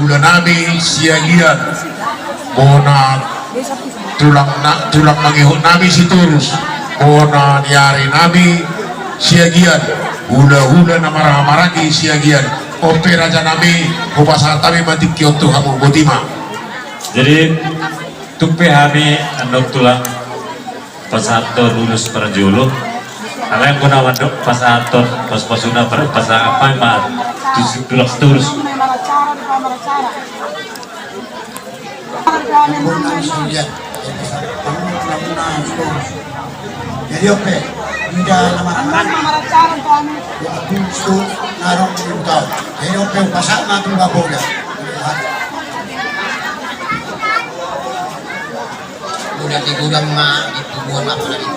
hula nami siagian bona tulang mangihut nami si turus bona niari nami siagian hula-hula na maraki siagian ope raja nami upasa kami mati kyoto hamu botima. Jadi tupe kami andok tulang pasator lulus perjulu kalian guna wadok pasator pas-pasuna pas apa mah tulak terus jadi oke tidak nama itu narong itu jadi oke pasak matu baboga udah di gudang mah itu buat apa lagi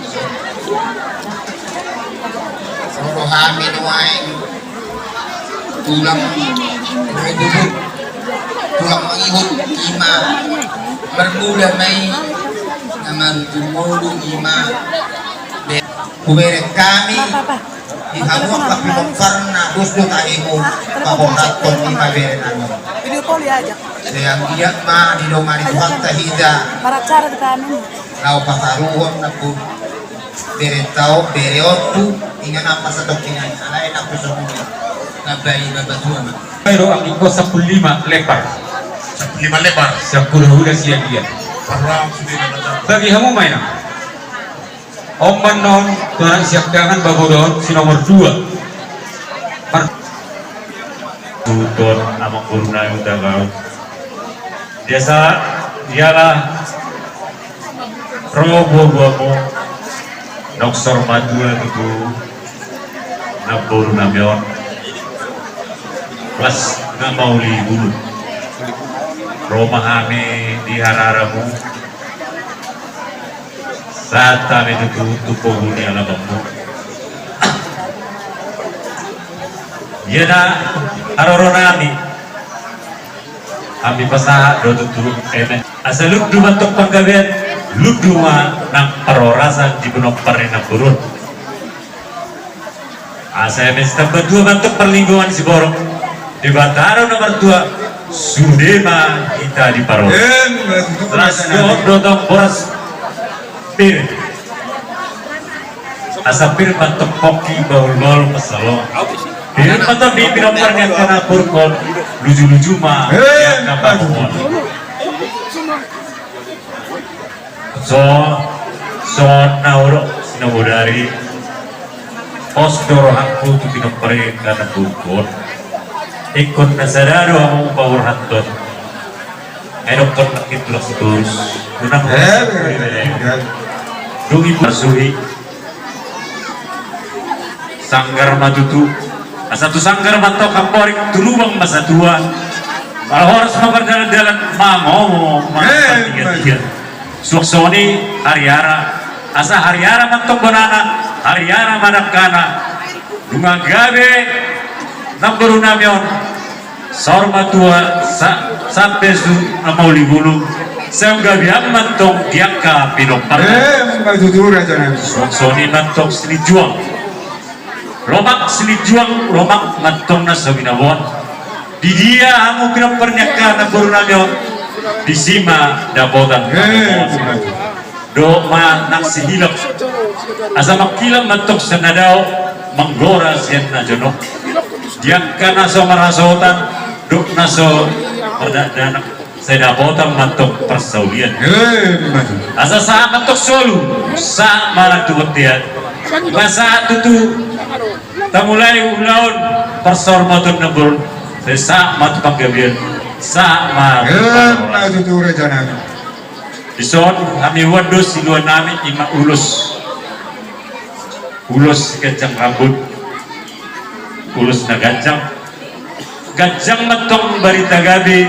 Roro hamin wae tulang berbubuk tulang mangihut ima bermula mai naman tumulong ima kubere kami dihamuk kapilong karna gusto tayo paboraton ima bere namin video call ya aja sayang giat ma di domani Tuhan tahida para cara di kami lau pakaruhon na po bere tao bere otu ingan apa sa dokinan alain ako sa mga nabayi babatuan pero ang iko 15 lebar 15 lebar 10 hula siagian perang sudah bagi kamu main Om Manon tuan siap jangan babodon si nomor 2 tutor amang kuruna yung tagaw biasa dialah robo mo noksor madua itu nabur namion plus nggak mau libur romahame di hararamu saat kami itu tupohuni ala bambu yana aroronami kami pasah do tuturuk ene asaluk dua tok panggabean luduma nang parorasan di benok parena burun saya minta berdua bentuk perlingkungan si borong di Bataro nomor 2 Sudema kita di Paro terus dotong boras pir asa pir bentuk koki baul-baul masalo pir bentuk di benok parena karena purkon lucu-lucu mah yang kapal so nauro sinawudari osdoro hakku tu pinopare kana bukor ikut nasadaro ang power hanton ay doktor nakitulak terus unang dungi pasuhi sanggar matutu asatu sanggar manto kamporik tulubang masa tua harus memperdalan mangomo tiga suksoni hariara asa hariara mantok banana hariara manakana dunga gabe nambaru namion sorma tua sampai su amauli bulu sehingga biar mantok diangka pinopar suksoni mantok seni juang lomak mantok na sabinawon di dia hamu pinoparnya ka nambaru namion disima dapotan do ma naksi hilap asa makilang mantok sanadaw manggora siyan na jonok diyan ka na so marasotan do na so danak sa dapotan mantok persaulian asa sa mantok solu sa maratuwat diyan masa tutu tamulay ulaon persormaton na burun sa matupanggabian sa Ison kami wados siluan namin ima ulos gajang rambut ulos na gajang matong barita gabi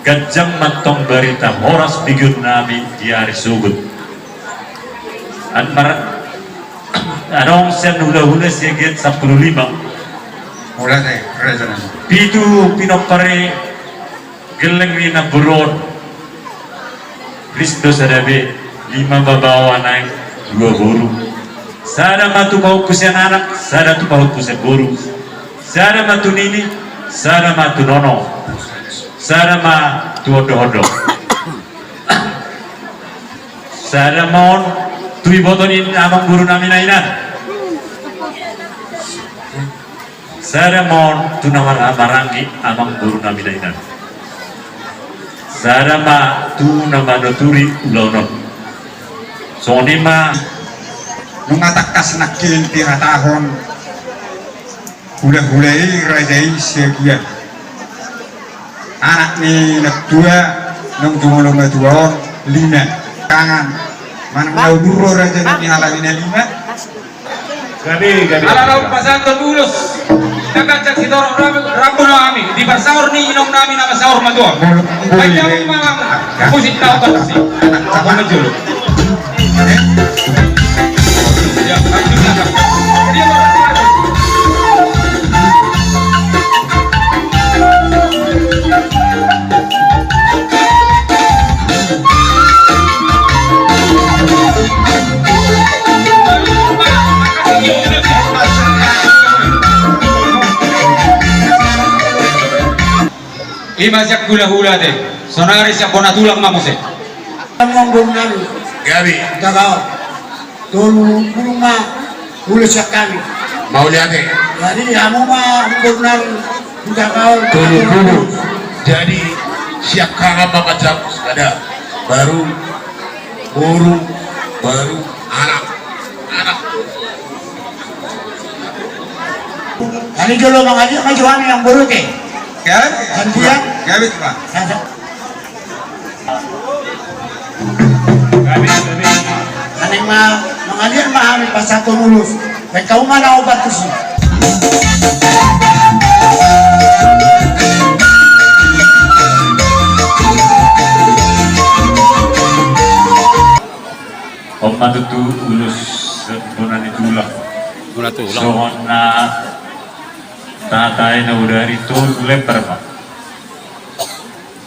gajang matong barita horas bigyot namin di hari sugod anong siya hula-hula siya get 15 Wala tayo, rezo na. pitu pinopare geleng ni na buron Kristo sadabe 5 babawa naik 2 buru sada matu paut pusian anak sada tu paut pusian buru sada matu nini sada matu nono Sarama tuodo-odo. Saramon tui botonin amang guru namin na ina. Saramon tunawar amarangi amang guru namin na ina. Sarama tu namanuturi ulonon. Sonima nung atakas nakin tiratahon hula-hulai rajai sekian anak ni nagdua nung dumulong na duwaon lima kangan manang nauduro raja ni halawin na lima gabi Alalaw pasanto tulos. Nagkatsak si Toro Rambo na kami. Di barsaur ni inom namin na masaur maduwa. Kaya mo mga pusit tao ka kasi. Ako na julo. Imasyak hula-hula deh. Sonari siya bonatulang mamuse. Monggo namin, Gabi, tagaw. Tulong ma ulo sa kami. Mauliate, Jadi amo ma monggo namin, tagaw. dulu. Jadi siap kakak macam ada baru guru, baru anak. Ani dulu mengaji majuan yang buruk ke. Gantian. gabi pak Aneng ma mengaji mahami pas satu mulus. Kau mana obat tuh? Om matutu ulus bonan itulah. Sohon na tatay na udari to lemper pa.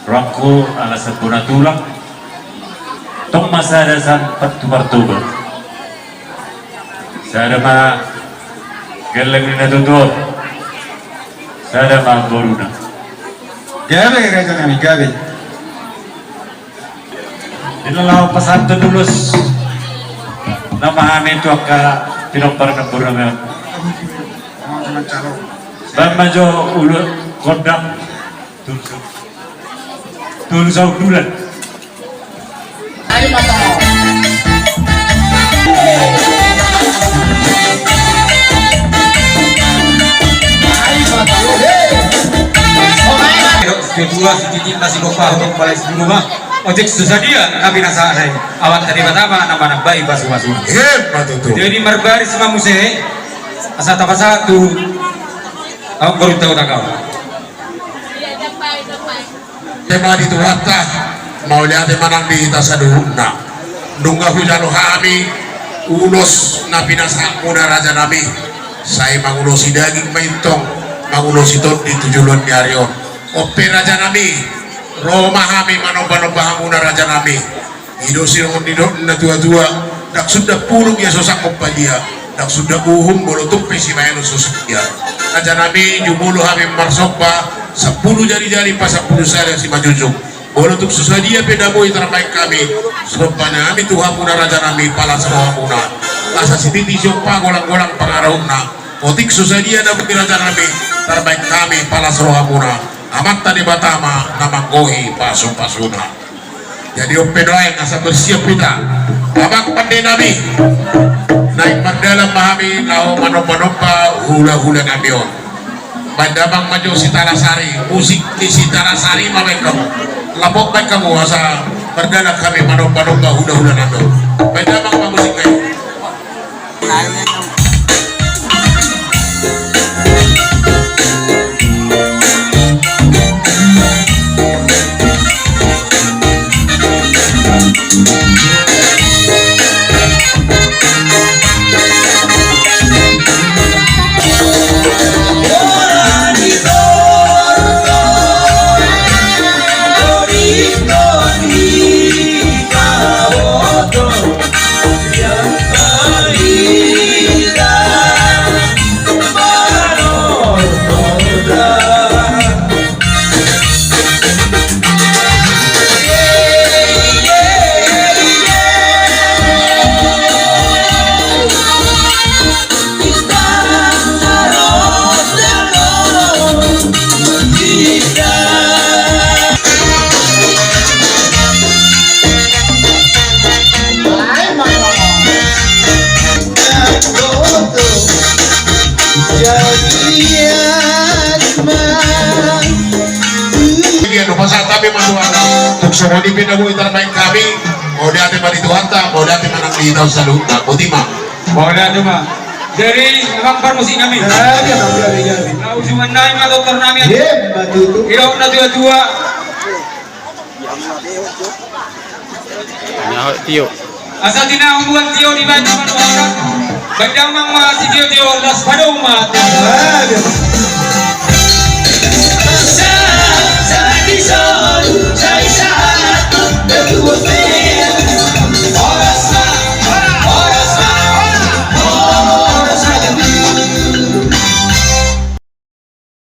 Rangko alas sa punatulak. Tong masada sa patubartuba. Sada ma galang ni natutod. Sada ma boruna. gabi raja nami gabi Dinalaw pasanto dulus. Namahami ito ang pinapar ng burungan. teman calon Bamajo ulo kodam tulsaw dulan. Ay mata. Kedua si Titi masih lupa untuk balas di rumah. Ojek susah dia kami nasa naik. Awat tadi pertama nama anak bayi basu-basu. Matutu. Jadi marbaris mamuse asa tapa satu. Aku baru tahu tak kau. Tema di tuwata Mauliate manang di tasaduna. Nungga hujalo kami ulos na pinasa muna raja nami. Saya mangulosi daging maintong, mangulosi tot di tujuan di Aryo. Ope raja nami, Roma kami manoba-noba muna raja nami. Ido sirong na tua-tua, dak sudah pulung ya sosak kompalia, dak sudah uhum bolotup si maelo soskia. Raja nami jumulu kami marsokba 10 jari-jari pas 10 sari si majujung. Bolotup susadia pedamu terbaik kami. Sopana kami Tuhan muna raja nami palas roha muna. Asa sititi siapa golang-golang pengaruhna. Otik susadia na bukti raja nami terbaik kami palas roha muna. Amat tadi batama namanggohi pasung-pasuna. Jadi opedoy asa bersiap kita. Babak pandai nabi. Naik mendalam mahami lau manopa-nopa hula-hula nabion. Bandabang maju Sitalasari, musik di Sitalasari mabek kamu. Lapok baik kamu asa berdalam kami manopa-nopa hula-hula nabion. Bandabang musik kayu. iya no pasal kami manduan tukso mo di pinabuhi terbaik kami mau di ate manituhanta mau di ate manang litaw sa lupa butima Boleh cuma dari kampar musik kami. Nah, ujuman naik ma dokter nami. Kira na dua-dua. Tio. Asal tina umbuan Tio di baca manusia. Bagdamang ma si Tio las pada umat.